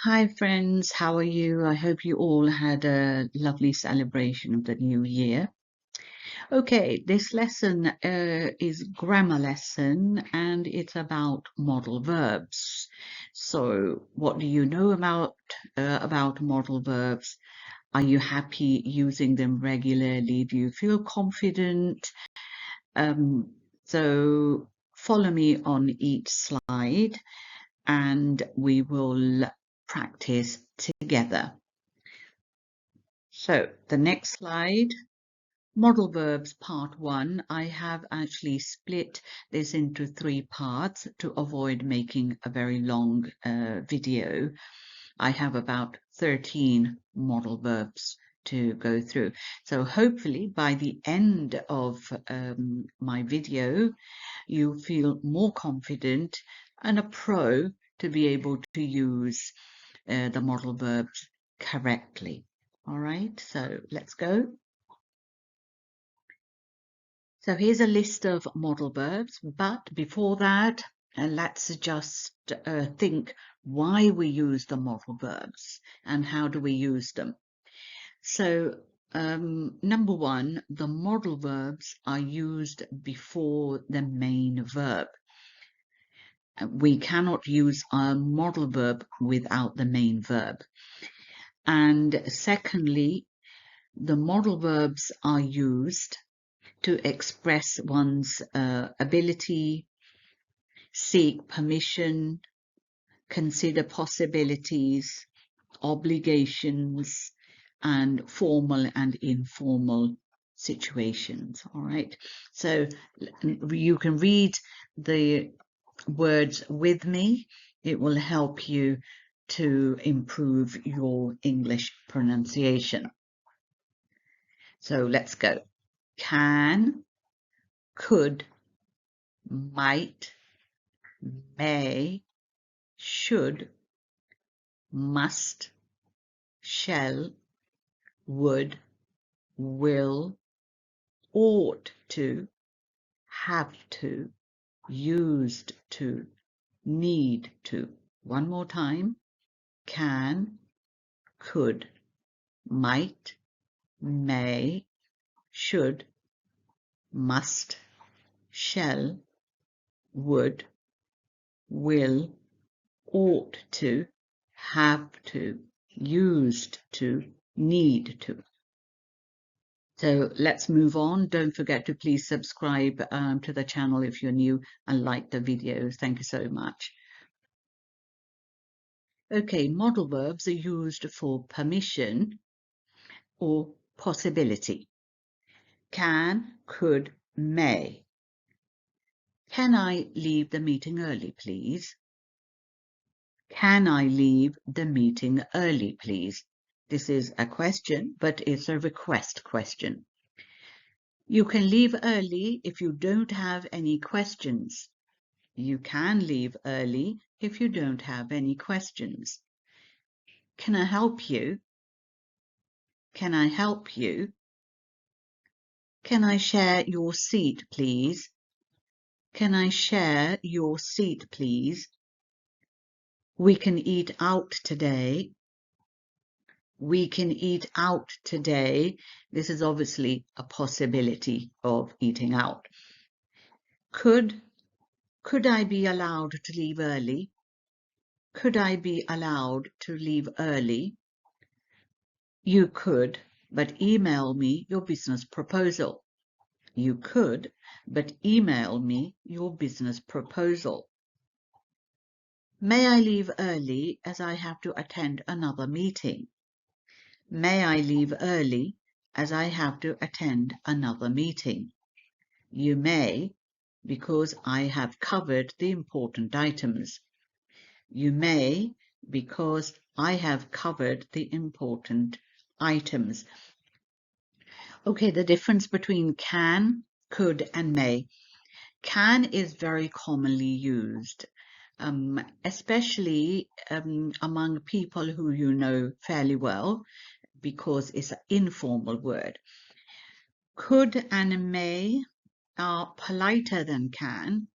Hi friends, how are you? I hope you all had a lovely celebration of the new year. Okay, this lesson is grammar lesson and it's about modal verbs. So, what do you know about modal verbs? Are you happy using them regularly? Do you feel confident? So, follow me on each slide and we will practice together. So the next slide, modal verbs part 1. I have actually split this into 3 parts to avoid making a very long video. I have about 13 modal verbs to go through. So hopefully by the end of my video, you feel more confident and a pro to be able to use the modal verbs correctly. All right, so let's go. So here's a list of modal verbs, but before that, let's just think why we use the modal verbs and how do we use them. So number 1, the modal verbs are used before the main verb. We cannot use a modal verb without the main verb. And secondly, the modal verbs are used to express one's ability, seek permission, consider possibilities, obligations, and formal and informal situations. All right, so you can read the words with me. It will help you to improve your English pronunciation. So let's go. Can, could, might, may, should, must, shall, would, will, ought to, have to, used to, need to. One more time. Can, could, might, may, should, must, shall, would, will, ought to, have to, used to, need to. So let's move on. Don't forget to please subscribe to the channel if you're new and like the videos. Thank you so much. Okay, modal verbs are used for permission or possibility. Can, could, may. Can I leave the meeting early, please? Can I leave the meeting early, please? This is a question, but it's a request question. You can leave early if you don't have any questions. You can leave early if you don't have any questions. Can I help you? Can I help you? Can I share your seat, please? Can I share your seat, please? We can eat out today. We can eat out today. This is obviously a possibility of eating out. Could I be allowed to leave early? Could I be allowed to leave early? You could, but email me your business proposal. You could, but email me your business proposal. May I leave early as I have to attend another meeting? May I leave early as I have to attend another meeting? You may, because I have covered the important items. You may, because I have covered the important items. Okay, the difference between can, could, and may. Can is very commonly used, especially among people who you know fairly well, because it's an informal word. Could and may are politer than can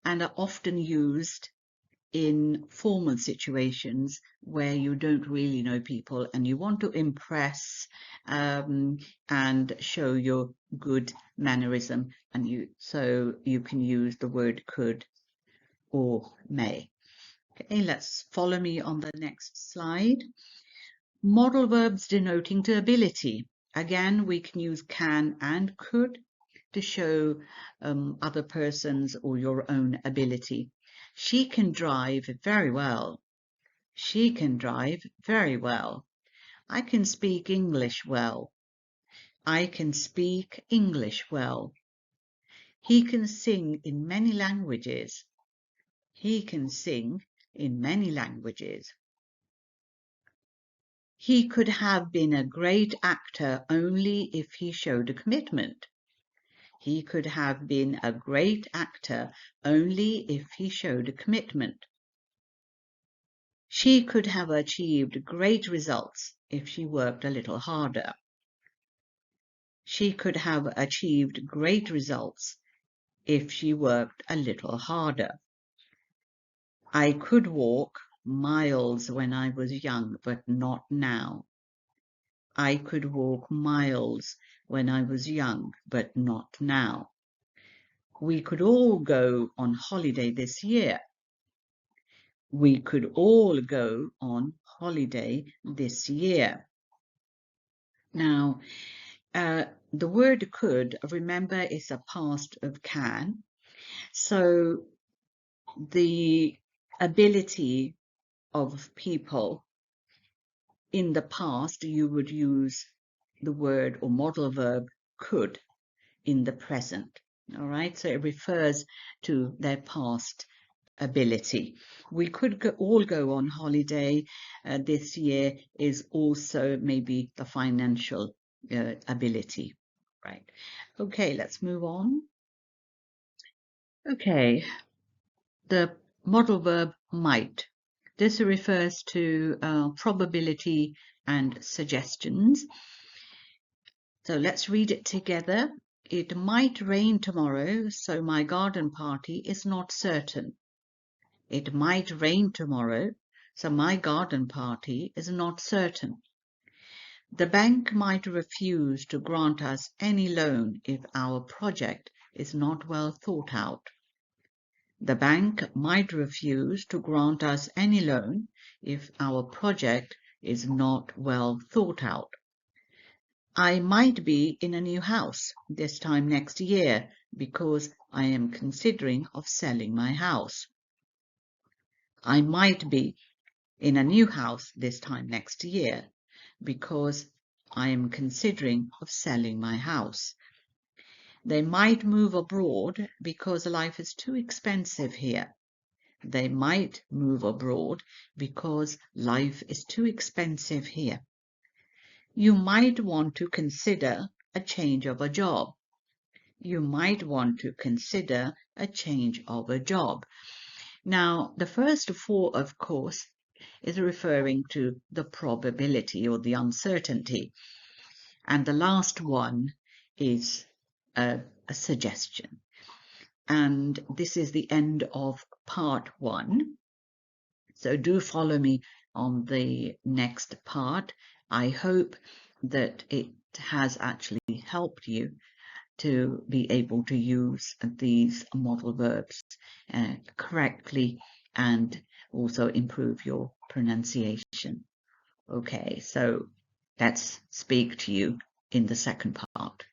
and are often used in formal situations where you don't really know people and you want to impress and show your good mannerism, and so you can use the word could or may. Okay, let's follow me on the next slide. Modal verbs denoting to ability. Again, we can use can and could to show other persons or your own ability. She can drive very well. She can drive very well. I can speak English well. I can speak English well. He can sing in many languages. He can sing in many languages. He could have been a great actor only if he showed a commitment. He could have been a great actor only if he showed a commitment. She could have achieved great results if she worked a little harder. She could have achieved great results if she worked a little harder. I could walk miles when I was young, but not now. I could walk miles when I was young, but not now. We could all go on holiday this year. We could all go on holiday this year. Now, the word could, remember, is a past of can. So the ability of people in the past, you would use the word or modal verb could in the present. All right, so it refers to their past ability. We could all go on holiday this year is also maybe the financial ability, right? Okay, let's move on. Okay, the modal verb might. This refers to probability and suggestions. So let's read it together. It might rain tomorrow, so my garden party is not certain. It might rain tomorrow, so my garden party is not certain. The bank might refuse to grant us any loan if our project is not well thought out. The bank might refuse to grant us any loan if our project is not well thought out. I might be in a new house this time next year because I am considering of selling my house. I might be in a new house this time next year because I am considering of selling my house. They might move abroad because life is too expensive here. They might move abroad because life is too expensive here. You might want to consider a change of a job. You might want to consider a change of a job. Now, the first four, of course, is referring to the probability or the uncertainty. And the last one is a suggestion. And this is the end of part 1. So do follow me on the next part. I hope that it has actually helped you to be able to use these modal verbs correctly and also improve your pronunciation. Okay, so let's speak to you in the second part.